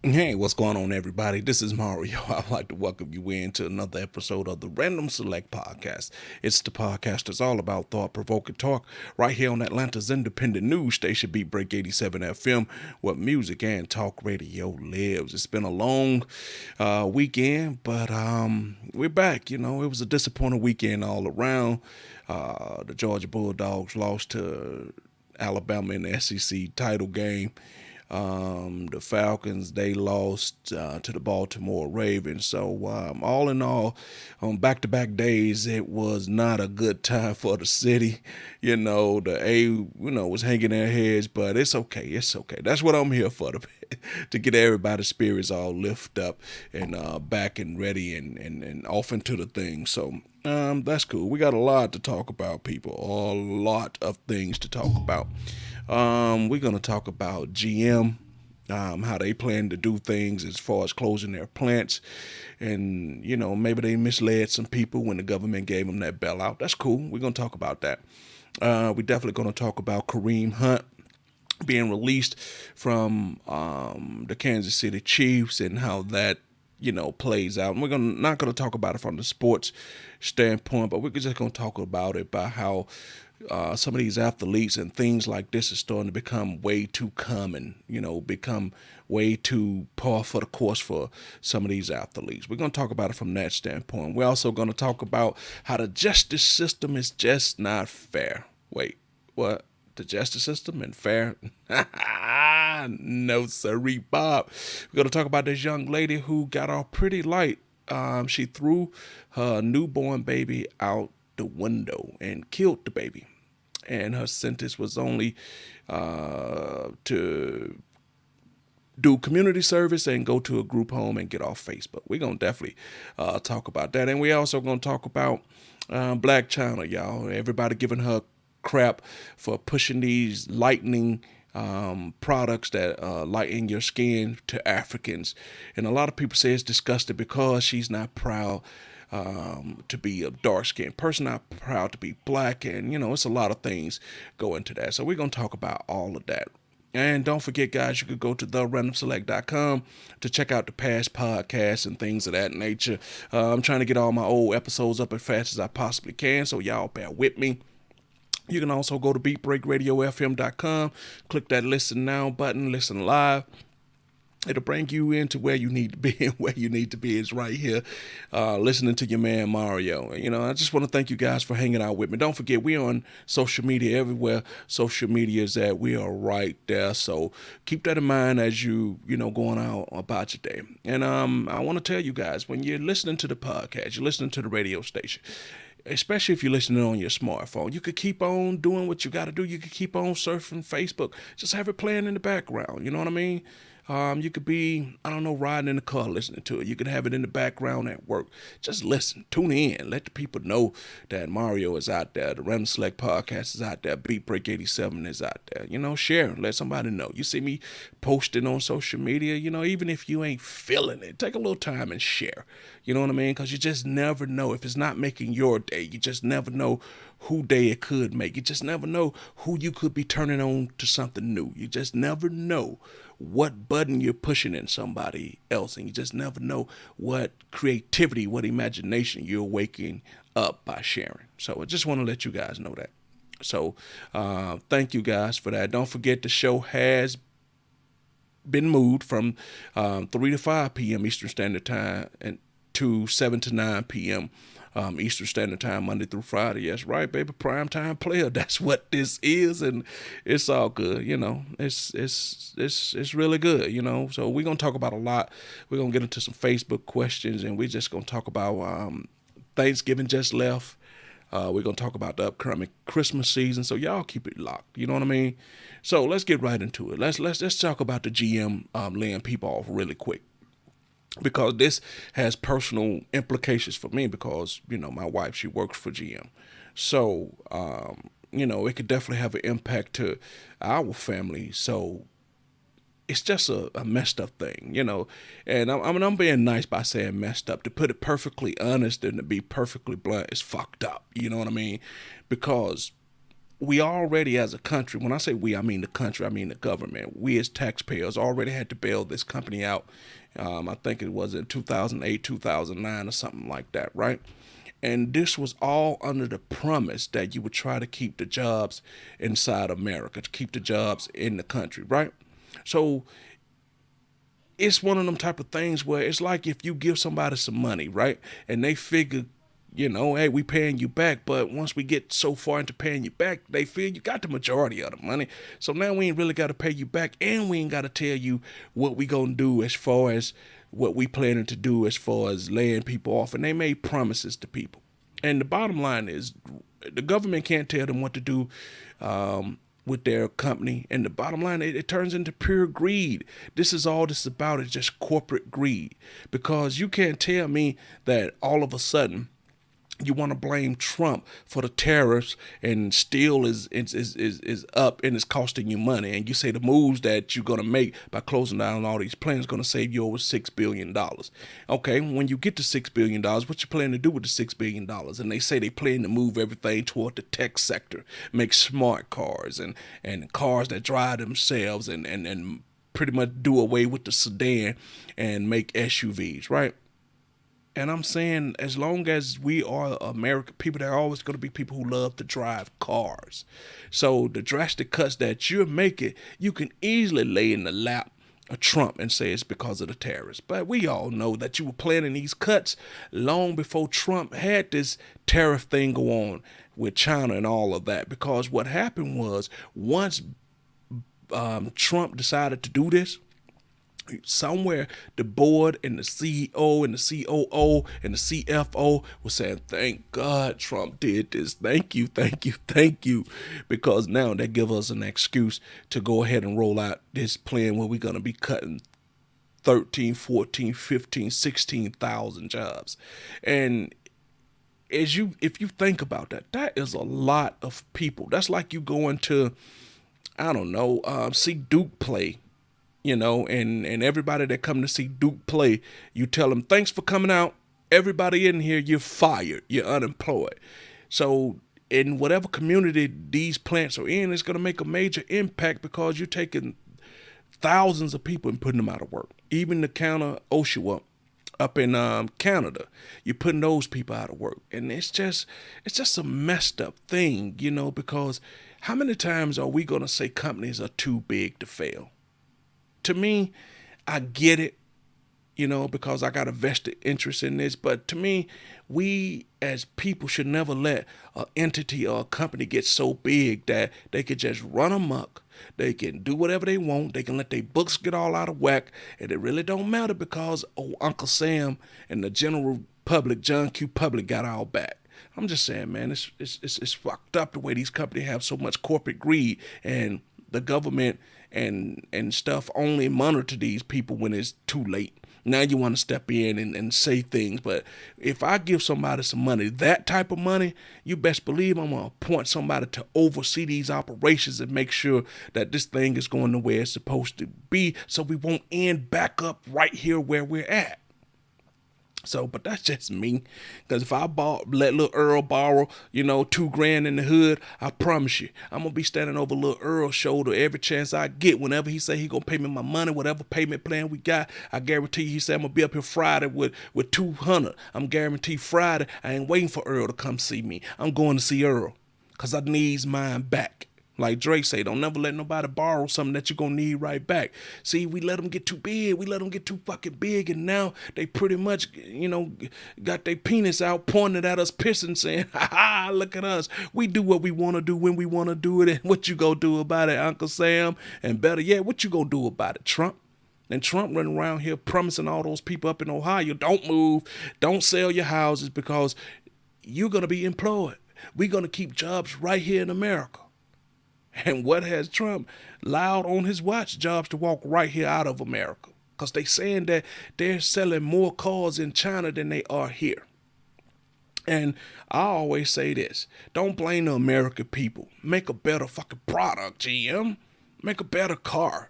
Hey, what's going on, everybody? This is Mario. I'd like to welcome you into another episode of the Random Select Podcast. It's the podcast that's all about thought provoking talk right here on Atlanta's independent news station, Beat Break 87 FM, where music and talk radio lives. It's been a long weekend, but we're back. It was a disappointing weekend all around. The Georgia Bulldogs lost to Alabama in the SEC title game. The Falcons, they lost to the Baltimore Ravens. So all in all, on back-to-back days, it was not a good time for the city. The A was hanging their heads, but it's okay. It's okay. That's what I'm here for, to get everybody's spirits all lift up and back and ready and off into the thing. So that's cool. We got a lot to talk about, people. A lot of things to talk about. We're going to talk about GM, how they plan to do things as far as closing their plants. And, maybe they misled some people when the government gave them that bailout. That's cool. We're going to talk about that. We're definitely going to talk about Kareem Hunt being released from the Kansas City Chiefs and how that plays out. And we're not gonna talk about it from the sports standpoint, but we're just gonna talk about it by how some of these athletes and things like this is starting to become way too common. Become way too par for the course for some of these athletes. We're gonna talk about it from that standpoint. We're also gonna talk about how the justice system is just not fair. Wait, what? The justice system and fair? No, sirree, Bob. We're going to talk about this young lady who got off pretty light. She threw her newborn baby out the window and killed the baby. And her sentence was only to do community service and go to a group home and get off Facebook. We're going to definitely talk about that. And we also going to talk about Black China, y'all. Everybody giving her crap for pushing these lightening products that lighten your skin to Africans. And a lot of people say it's disgusting because she's not proud to be a dark skinned person, not proud to be black. And, it's a lot of things go into that. So we're going to talk about all of that. And don't forget, guys, you could go to therandomselect.com to check out the past podcasts and things of that nature. I'm trying to get all my old episodes up as fast as I possibly can, so y'all bear with me. You can also go to beatbreakradiofm.com, click that listen now button, listen live. It'll bring you into where you need to be, and where you need to be is right here, listening to your man Mario. I just want to thank you guys for hanging out with me. Don't forget, we're on social media everywhere. Social media is at. We are right there. So keep that in mind as going out about your day. And I want to tell you guys, when you're listening to the podcast, you're listening to the radio station, especially if you're listening on your smartphone. You could keep on doing what you got to do. You could keep on surfing Facebook. Just have it playing in the background. You know what I mean? You could be, I don't know, riding in the car listening to it. You could have it in the background at work. Just listen, tune in, let the people know that Mario is out there. The Random Select Podcast is out there. Beat Break 87 is out there. Share, let somebody know. You see me posting on social media, even if you ain't feeling it, take a little time and share. You know what I mean? Because you just never know. If it's not making your day, you just never know who day it could make. You just never know who you could be turning on to something new. You just never know what button you're pushing in somebody else, and you just never know what creativity, what imagination you're waking up by sharing. So I just want to let you guys know that. So thank you guys for that. Don't forget, the show has been moved from 3 to 5 p.m. Eastern Standard Time and to 7 to 9 p.m. Eastern Standard Time, Monday through Friday. That's right, baby. Prime time player. That's what this is, and it's all good. It's really good. So we're gonna talk about a lot. We're gonna get into some Facebook questions, and we're just gonna talk about Thanksgiving just left. We're gonna talk about the upcoming Christmas season. So y'all keep it locked. You know what I mean? So let's get right into it. Let's talk about the GM laying people off really quick, because this has personal implications for me, because my wife, she works for GM. So it could definitely have an impact to our family. So it's just a messed up thing. And I'm being nice by saying messed up. To put it perfectly honest and to be perfectly blunt, it's fucked up. You know what I mean? Because we already, as a country, when I say we, I mean the country, I mean the government, we as taxpayers already had to bail this company out. I think it was in 2008, 2009, or something like that, right? And this was all under the promise that you would try to keep the jobs inside America, to keep the jobs in the country, right? So it's one of them type of things where it's like if you give somebody some money, right? And they figure, hey, we paying you back, but once we get so far into paying you back, they feel you got the majority of the money. So now we ain't really got to pay you back, and we ain't got to tell you what we gonna do as far as what we planning to do as far as laying people off. And they made promises to people. And the bottom line is the government can't tell them what to do with their company. And the bottom line, it turns into pure greed. This is all this is about, is just corporate greed. Because you can't tell me that all of a sudden you want to blame Trump for the tariffs and steel is up and it's costing you money. And you say the moves that you're going to make by closing down all these plants is going to save you over $6 billion. Okay, when you get to $6 billion, what you plan to do with the $6 billion? And they say they plan to move everything toward the tech sector, make smart cars and cars that drive themselves and pretty much do away with the sedan and make SUVs, right? And I'm saying, as long as we are American people, there are always going to be people who love to drive cars. So the drastic cuts that you're making, you can easily lay in the lap of Trump and say it's because of the tariffs. But we all know that you were planning these cuts long before Trump had this tariff thing go on with China and all of that. Because what happened was, once Trump decided to do this, somewhere the board and the CEO and the COO and the CFO was saying, thank God Trump did this. Thank you, thank you, thank you. Because now they give us an excuse to go ahead and roll out this plan where we're going to be cutting 13, 14, 15, 16,000 jobs. And if you think about that, that is a lot of people. That's like you going to, I don't know, see Duke play, and everybody that come to see Duke play, you tell them, thanks for coming out. Everybody in here, you're fired. You're unemployed. So in whatever community these plants are in, it's going to make a major impact, because you're taking thousands of people and putting them out of work. Even the counter Oshawa up in Canada, you're putting those people out of work. And it's just a messed up thing, because how many times are we going to say companies are too big to fail? To me, I get it, because I got a vested interest in this. But to me, we as people should never let an entity or a company get so big that they could just run amok. They can do whatever they want. They can let their books get all out of whack. And it really don't matter, because Uncle Sam and the general public, John Q. Public, got our back. I'm just saying, man, it's fucked up the way these companies have so much corporate greed, and the government and stuff only monitor these people when it's too late. Now you want to step in and say things. But if I give somebody some money, that type of money, you best believe I'm going to appoint somebody to oversee these operations and make sure that this thing is going the way it's supposed to be, so we won't end back up right here where we're at. So, but that's just me. Because if I let little Earl borrow, $2,000 in the hood, I promise you, I'm going to be standing over little Earl's shoulder every chance I get. Whenever he say he going to pay me my money, whatever payment plan we got, I guarantee you, he said I'm going to be up here Friday with 200. I'm guaranteed Friday, I ain't waiting for Earl to come see me. I'm going to see Earl, because I needs mine back. Like Drake say, don't never let nobody borrow something that you're going to need right back. See, we let them get too big. We let them get too fucking big. And now they pretty much, got their penis out, pointing at us, pissing, saying, ha ha, look at us. We do what we want to do when we want to do it. And what you going to do about it, Uncle Sam? And better yet, what you going to do about it, Trump? And Trump running around here promising all those people up in Ohio, don't move, don't sell your houses, because you're going to be employed. We're going to keep jobs right here in America. And what has Trump allowed on his watch? Jobs to walk right here out of America. Because they saying that they're selling more cars in China than they are here. And I always say this, don't blame the American people. Make a better fucking product, GM. Make a better car.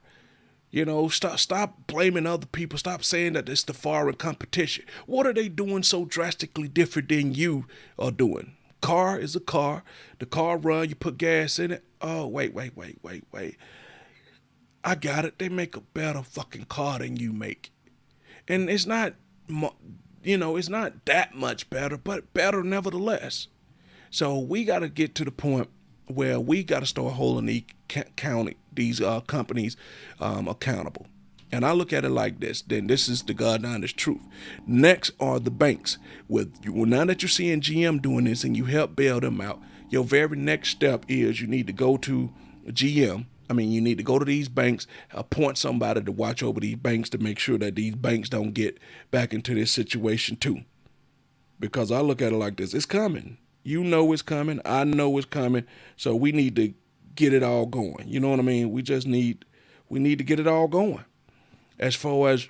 Stop blaming other people. Stop saying that it's the foreign competition. What are they doing so drastically different than you are doing? Car is a car. The car run, you put gas in it. Oh, wait. I got it. They make a better fucking car than you make. And it's not, it's not that much better, but better nevertheless. So we got to get to the point where we got to start holding these companies accountable. And I look at it like this. Then this is the God honest truth. Next are the banks. Now that you're seeing GM doing this and you help bail them out, your very next step is you need to go to GM. You need to go to these banks, appoint somebody to watch over these banks to make sure that these banks don't get back into this situation too. Because I look at it like this. It's coming. You know it's coming. I know it's coming. So we need to get it all going. You know what I mean? We need to get it all going. As far as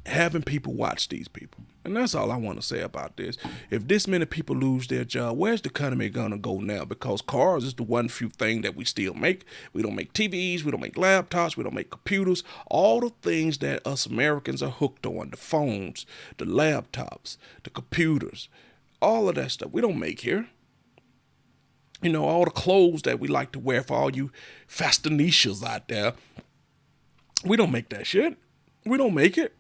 having people watch these people. And that's all I want to say about this. If this many people lose their job, where's the economy going to go now? Because cars is the one few thing that we still make. We don't make TVs. We don't make laptops. We don't make computers. All the things that us Americans are hooked on, the phones, the laptops, the computers, all of that stuff, we don't make here. All the clothes that we like to wear for all you fashionistas out there, we don't make that shit. We don't make it.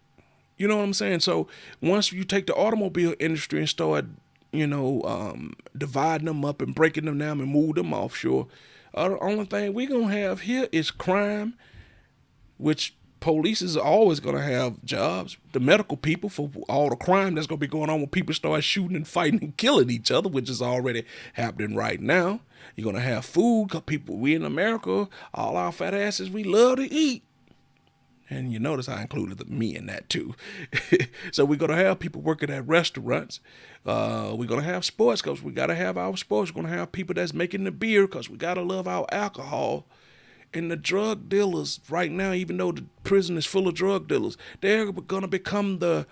You know what I'm saying? So once you take the automobile industry and start, dividing them up and breaking them down and move them offshore, the only thing we going to have here is crime, which police is always going to have jobs. The medical people for all the crime that's going to be going on when people start shooting and fighting and killing each other, which is already happening right now. You're going to have food because we in America, all our fat asses, we love to eat. And you notice I included me in that too. So we're going to have people working at restaurants. We're going to have sports because we got to have our sports. We're going to have people that's making the beer because we got to love our alcohol. And the drug dealers right now, even though the prison is full of drug dealers, they're going to become the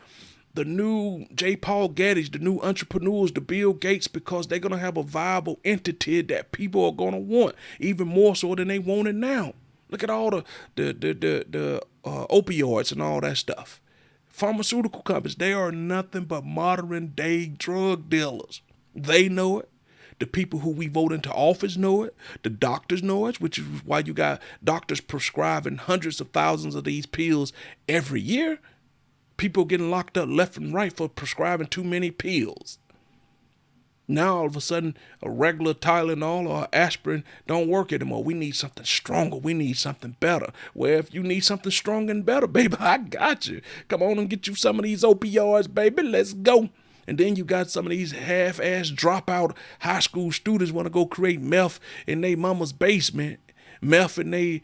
new J. Paul Getty's, the new entrepreneurs, the Bill Gates, because they're going to have a viable entity that people are going to want even more so than they want it now. Look at all the opioids and all that stuff. Pharmaceutical companies, they are nothing but modern day drug dealers. They know it. The people who we vote into office know it. The doctors know it, which is why you got doctors prescribing hundreds of thousands of these pills every year. People getting locked up left and right for prescribing too many pills. Now all of a sudden, a regular Tylenol or aspirin don't work anymore. We need something stronger. We need something better. Well, if you need something stronger and better, baby, I got you. Come on and get you some of these opioids, baby. Let's go. And then you got some of these half-ass dropout high school students want to go create meth in their mama's basement, meth in they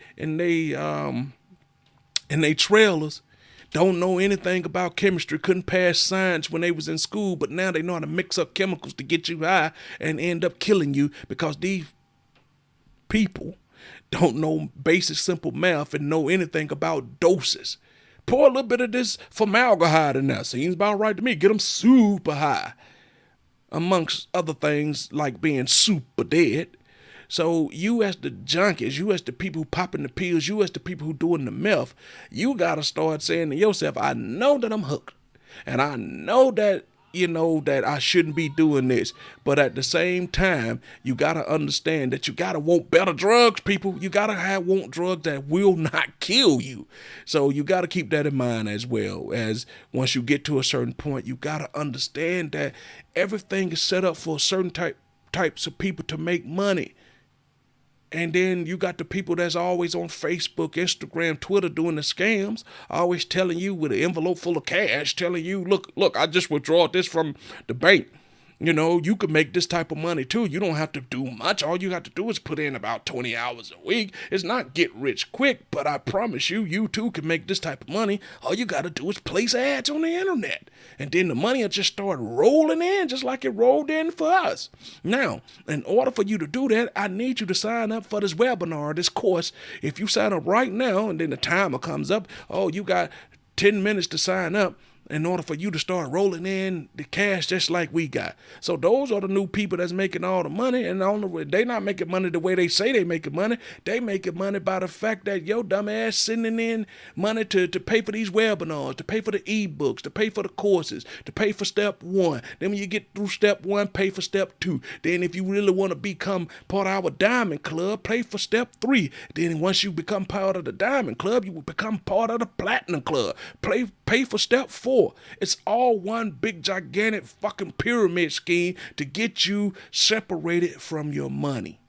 trailers. Don't know anything about chemistry, couldn't pass science when they was in school, but now they know how to mix up chemicals to get you high and end up killing you because these people don't know basic simple math and know anything about doses. Pour a little bit of this formaldehyde in there. Seems about right to me. Get them super high. Amongst other things like being super dead. So you as the junkies, you as the people who popping the pills, you as the people who doing the meth, you got to start saying to yourself, I know that I'm hooked. And I know that, that I shouldn't be doing this. But at the same time, you got to understand that you got to want better drugs, people. You got to want drugs that will not kill you. So you got to keep that in mind as well. As once you get to a certain point, you got to understand that everything is set up for certain types of people to make money. And then you got the people that's always on Facebook, Instagram, Twitter doing the scams, always telling you with an envelope full of cash, telling you, look, I just withdrawed this from the bank. You can make this type of money too. You don't have to do much. All you have to do is put in about 20 hours a week. It's not get rich quick, but I promise you too can make this type of money. All you got to do is place ads on the internet. And then the money will just start rolling in just like it rolled in for us. Now, in order for you to do that, I need you to sign up for this webinar, this course. If you sign up right now and then the timer comes up, you got 10 minutes to sign up. in order for you to start rolling in the cash just like we got. So those are the new people that's making all the money, and they not making money the way they say they making money. They making money by the fact that your dumb ass sending in money to pay for these webinars, to pay for the ebooks, to pay for the courses, to pay for step 1. Then when you get through step 1, pay for step 2. Then if you really want to become part of our diamond club, pay for step 3. Then once you become part of the diamond club, you will become part of the platinum club. Pay for step 4. It's all one big gigantic fucking pyramid scheme to get you separated from your money.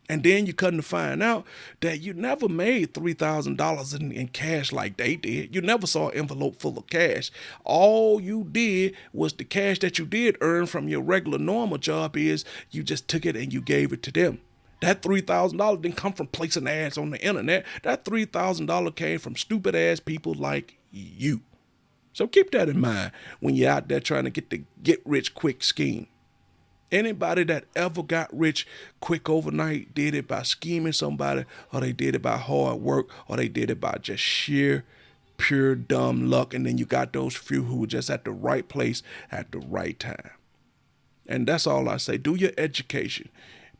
And then you come to find out that you never made $3,000 in cash like they did. You never saw an envelope full of cash. All you did was the cash that you did earn from your regular normal job is you just took it and you gave it to them. That $3,000 didn't come from placing ads on the internet. That $3,000 came from stupid ass people like you. So keep that in mind when you're out there trying to get the get rich quick scheme. Anybody that ever got rich quick overnight did it by scheming somebody, or they did it by hard work, or they did it by just sheer, pure dumb luck. And then you got those few who were just at the right place at the right time. And that's all I say. Do your education.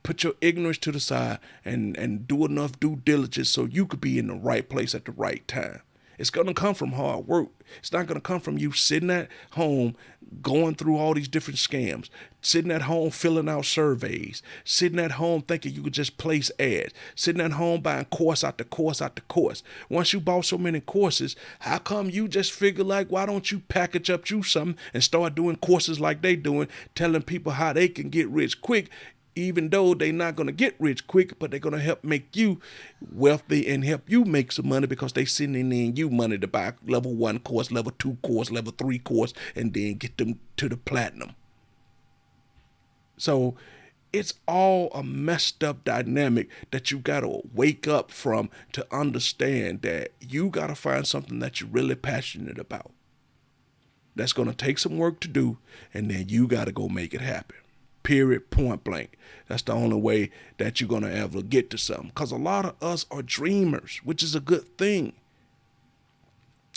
Put your ignorance to the side and do enough due diligence so you could be in the right place at the right time. It's going to come from hard work. It's not going to come from you sitting at home going through all these different scams, sitting at home filling out surveys, sitting at home thinking you could just place ads, sitting at home buying course after course after course. Once you bought so many courses, how come you just figure like, why don't you package up you something and start doing courses like they doing, telling people how they can get rich quick, even though they're not going to get rich quick, but they're going to help make you wealthy and help you make some money because they sending in you money to buy level 1 course, level 2 course, level 3 course, and then get them to the platinum. So it's all a messed up dynamic that you got to wake up from to understand that you got to find something that you're really passionate about. That's going to take some work to do, and then you got to go make it happen. Period, point blank. That's the only way that you're going to ever get to something. Because a lot of us are dreamers, which is a good thing.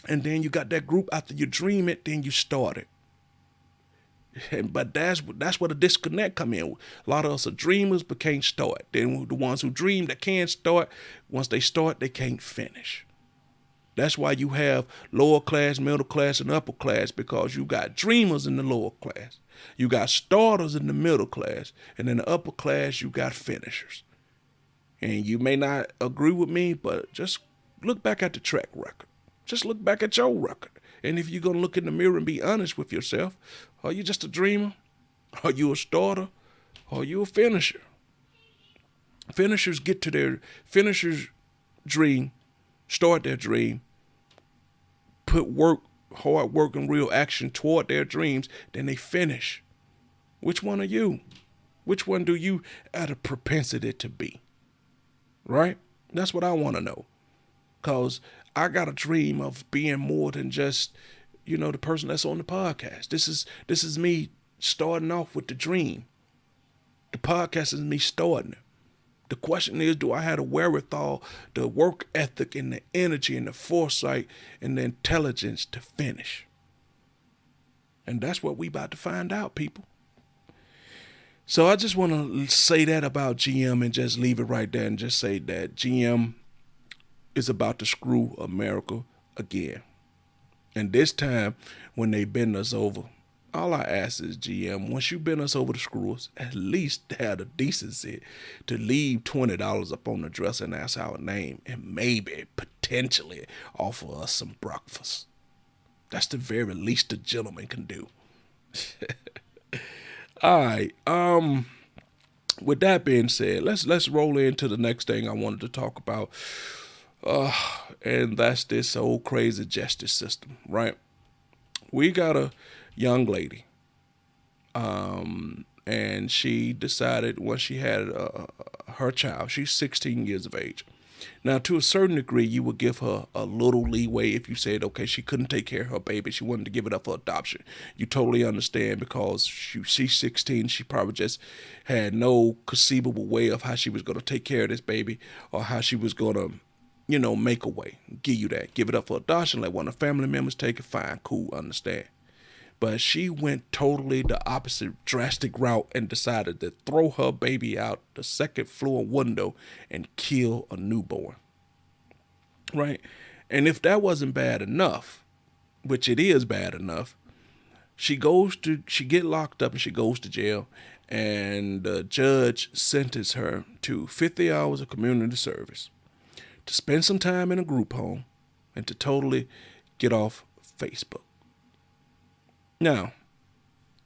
And then you got that group after you dream it, then you start it. But that's where the disconnect come in. A lot of us are dreamers but can't start. Then the ones who dream that can start, once they start, they can't finish. That's why you have lower class, middle class, and upper class, because you got dreamers in the lower class. You got starters in the middle class, and in the upper class, you got finishers. And you may not agree with me, but just look back at the track record. Just look back at your record. And if you're going to look in the mirror and be honest with yourself, are you just a dreamer? Are you a starter? Are you a finisher? Finishers get to their finishers' dream, start their dream, put hard work and real action toward their dreams, then they finish. Which one are you? Which one do you have a propensity to be? Right? That's what I want to know. Because I got a dream of being more than just, the person that's on the podcast. This is me starting off with the dream. The podcast is me starting it. The question is, do I have the wherewithal, the work ethic, and the energy, and the foresight, and the intelligence to finish? And that's what we about to find out, people. So I just want to say that about GM and just leave it right there and just say that GM is about to screw America again. And this time, when they bend us over, all I ask is, GM, once you bend us over to screw us, at least have the decency to leave $20 up on the dresser and ask our name and maybe, potentially, offer us some breakfast. That's the very least a gentleman can do. All right. With that being said, let's roll into the next thing I wanted to talk about. And that's this old crazy justice system, right? We got a young lady, and she decided once she had her child, she's 16 years of age. Now, to a certain degree, you would give her a little leeway if you said, okay, she couldn't take care of her baby, she wanted to give it up for adoption. You totally understand, because she's 16, she probably just had no conceivable way of how she was going to take care of this baby, or how she was going to make a way, give you that, give it up for adoption, let one of the family members take it, fine, cool, understand. But she went totally the opposite drastic route and decided to throw her baby out the second floor window and kill a newborn. Right? And if that wasn't bad enough, which it is bad enough, she get locked up and she goes to jail, and the judge sentenced her to 50 hours of community service, to spend some time in a group home, and to totally get off Facebook. Now,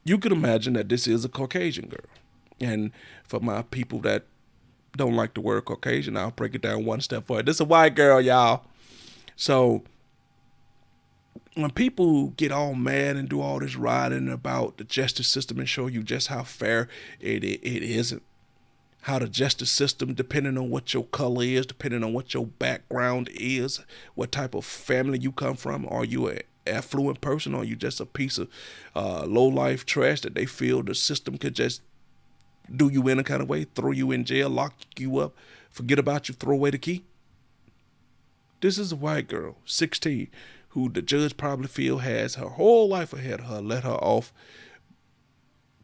you can imagine that this is a Caucasian girl. And for my people that don't like the word Caucasian, I'll break it down one step further. This is a white girl, y'all. So when people get all mad and do all this writing about the justice system and show you just how fair it isn't, how the justice system, depending on what your color is, depending on what your background is, what type of family you come from, are you an affluent person, or are you just a piece of low life trash that they feel the system could just do you in a kind of way, throw you in jail, lock you up, forget about you, throw away the key? This is a white girl, 16, who the judge probably feel has her whole life ahead of her, let her off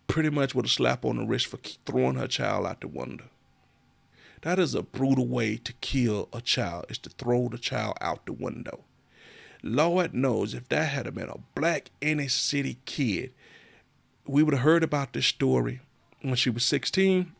pretty much with a slap on the wrist for throwing her child out the window. That is a brutal way to kill a child, is to throw the child out the window. Lord knows if that had been a black inner city kid, we would have heard about this story when she was 16.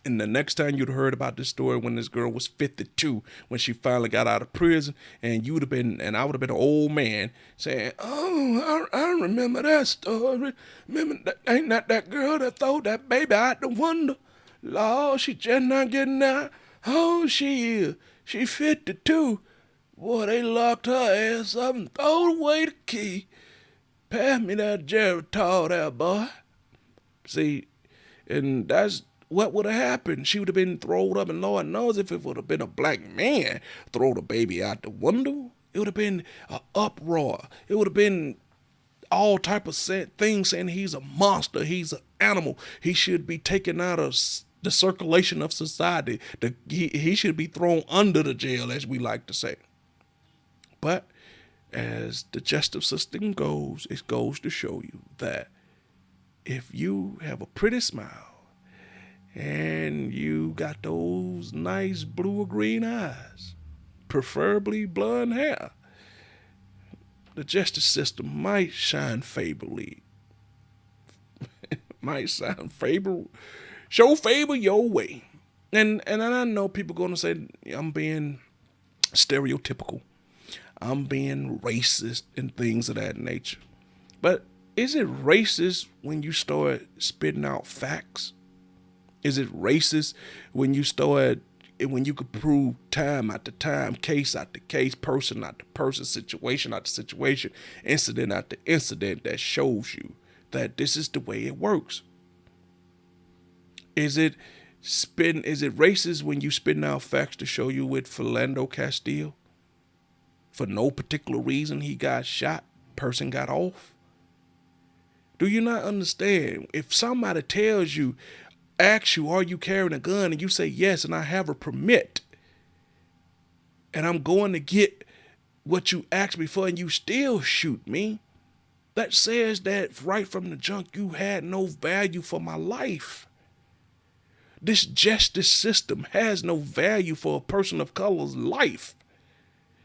And the next time you'd have heard about this story when this girl was 52, when she finally got out of prison, and I would have been an old man saying, "Oh, I remember that story. Remember that, ain't that girl that threw that baby out the window? Lord, she just not getting out. Oh, she is. She 52. Boy, they locked her ass up and threw away the key. Pass me that Geritol there, boy." See, and that's what would have happened. She would have been thrown up, and Lord knows if it would have been a black man throw the baby out the window, it would have been an uproar. It would have been all type of things saying he's a monster, he's an animal, he should be taken out of the circulation of society. He should be thrown under the jail, as we like to say. But as the justice system goes, it goes to show you that if you have a pretty smile and you got those nice blue or green eyes, preferably blonde hair, the justice system might shine favorably. Might shine favor, show favor your way. And I know people going to say I'm being stereotypical, I'm being racist and things of that nature. But is it racist when you start spitting out facts? Is it racist when you could prove time after time, case after case, person after person, situation after situation, incident after incident that shows you that this is the way it works? Is it racist when you spitting out facts to show you with Philando Castile? For no particular reason he got shot, person got off. Do you not understand? If somebody tells you, asks you, are you carrying a gun? And you say, yes, and I have a permit, and I'm going to get what you asked me for, and you still shoot me, that says that right from the junk you had no value for my life. This justice system has no value for a person of color's life.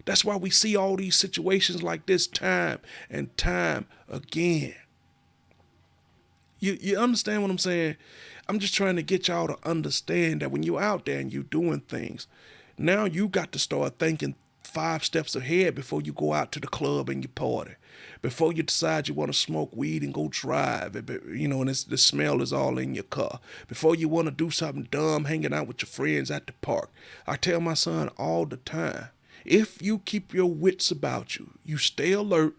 That's why we see all these situations like this time and time again. You understand what I'm saying? I'm just trying to get y'all to understand that when you're out there and you're doing things, now you got to start thinking 5 steps ahead before you go out to the club and you party, before you decide you want to smoke weed and go drive, and the smell is all in your car, before you want to do something dumb hanging out with your friends at the park. I tell my son all the time, if you keep your wits about you, you stay alert,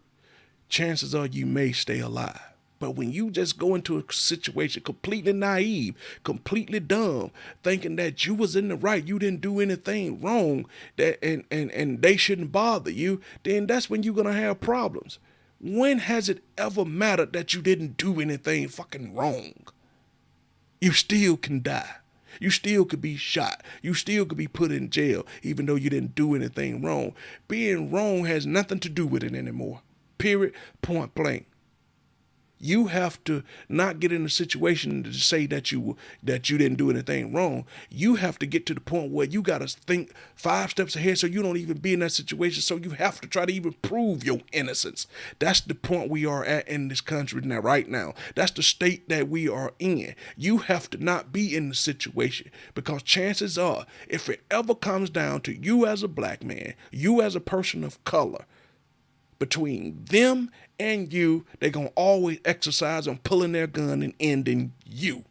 chances are you may stay alive. But when you just go into a situation completely naive, completely dumb, thinking that you was in the right, you didn't do anything wrong, that and they shouldn't bother you, then that's when you're gonna have problems. When has it ever mattered that you didn't do anything fucking wrong? You still can die. You still could be shot. You still could be put in jail, even though you didn't do anything wrong. Being wrong has nothing to do with it anymore. Period. Point blank. You have to not get in a situation to say that you didn't do anything wrong. You have to get to the point where you got to think 5 steps ahead so you don't even be in that situation. So you have to try to even prove your innocence. That's the point we are at in this country now, right now. That's the state that we are in. You have to not be in the situation, because chances are, if it ever comes down to you as a black man, you as a person of color, between them and you, they're going to always exercise on pulling their gun and ending you.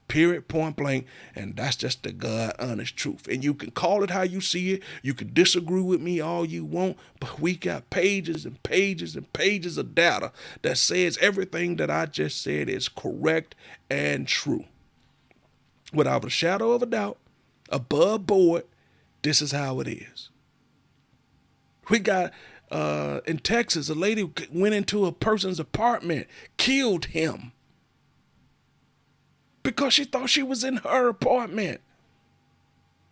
Period, point blank. And that's just the God honest truth. And you can call it how you see it. You can disagree with me all you want, but we got pages and pages and pages of data that says everything that I just said is correct and true. Without a shadow of a doubt, above board, this is how it is. We got in Texas, a lady went into a person's apartment, killed him because she thought she was in her apartment.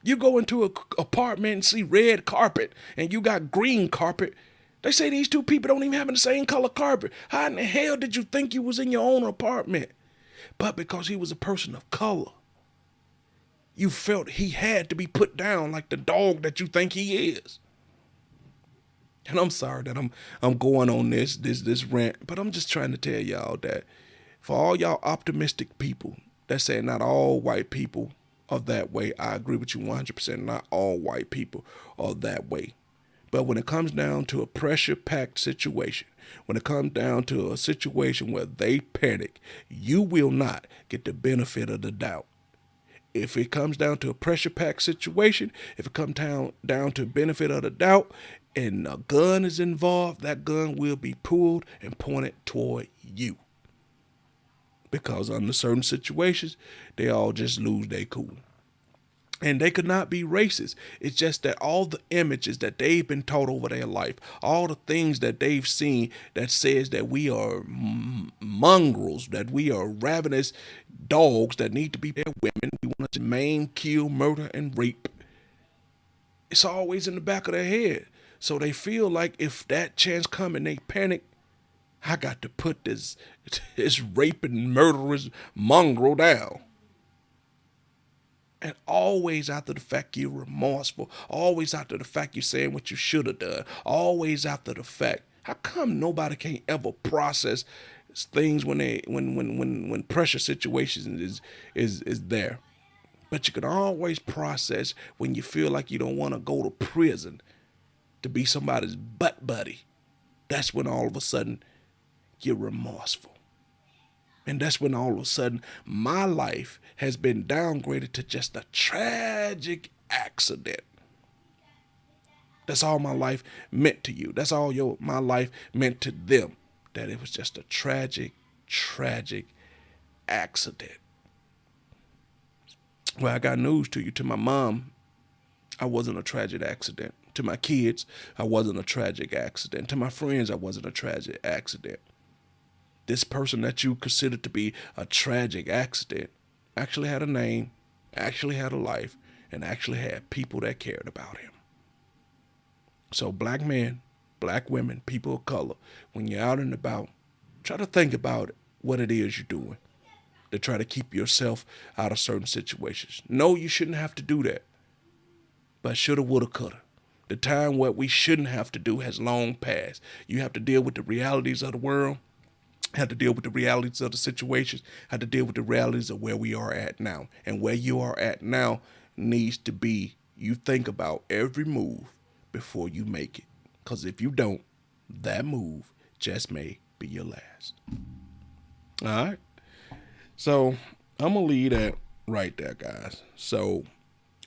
You go into an apartment and see red carpet and you got green carpet. They say these two people don't even have the same color carpet. How in the hell did you think you was in your own apartment? But because he was a person of color, you felt he had to be put down like the dog that you think he is. And I'm sorry that I'm going on this rant, but I'm just trying to tell y'all that for all y'all optimistic people that say not all white people are that way, I agree with you 100%. Not all white people are that way. But when it comes down to a pressure-packed situation, when it comes down to a situation where they panic, you will not get the benefit of the doubt. If it comes down to a pressure-packed situation, if it comes down to benefit of the doubt, and a gun is involved, that gun will be pulled and pointed toward you. Because under certain situations, they all just lose their cool. And they could not be racist. It's just that all the images that they've been taught over their life, all the things that they've seen that says that we are mongrels, that we are ravenous dogs that need to be their women. We want to maim, kill, murder, and rape. It's always in the back of their head. So they feel like if that chance come and they panic, I got to put this raping, murderous mongrel down. And always after the fact you're remorseful. Always after the fact you're saying what you should have done. Always after the fact. How come nobody can ever process things when pressure situations is there? But you can always process when you feel like you don't want to go to prison to be somebody's butt buddy. That's when all of a sudden you're remorseful. And that's when all of a sudden my life has been downgraded to just a tragic accident. That's all my life meant to you. That's all my life meant to them. That it was just a tragic, tragic accident. Well, I got news to you. To my mom, I wasn't a tragic accident. To my kids, I wasn't a tragic accident. To my friends, I wasn't a tragic accident. This person that you consider to be a tragic accident actually had a name, actually had a life, and actually had people that cared about him. So black men, black women, people of color, when you're out and about, try to think about what it is you're doing to try to keep yourself out of certain situations. No, you shouldn't have to do that. But shoulda, woulda, coulda. The time what we shouldn't have to do has long passed. You have to deal with the realities of the world, have to deal with the realities of the situations, have to deal with the realities of where we are at now. And where you are at now needs to be, you think about every move before you make it. Because if you don't, that move just may be your last. All right. So I'm going to leave that right there, guys. So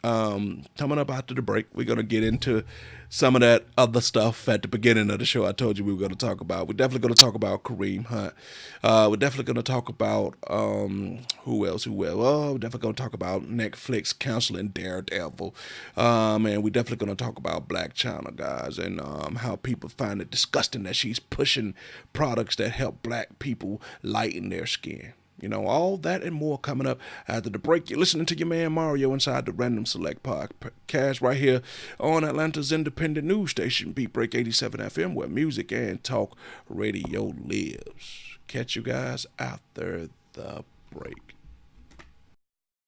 coming up after the break, we're going to get into some of that other stuff at the beginning of the show I told you we were going to talk about. We're definitely going to talk about Kareem Hunt. We're definitely going to talk about who else? Well, we're definitely going to talk about Netflix canceling Daredevil. And we're definitely going to talk about Black China, guys, and how people find it disgusting that she's pushing products that help black people lighten their skin. All that and more coming up after the break. You're listening to your man Mario inside the Random Select Podcast right here on Atlanta's independent news station, Beat Break 87 FM, where music and talk radio lives. Catch you guys after the break.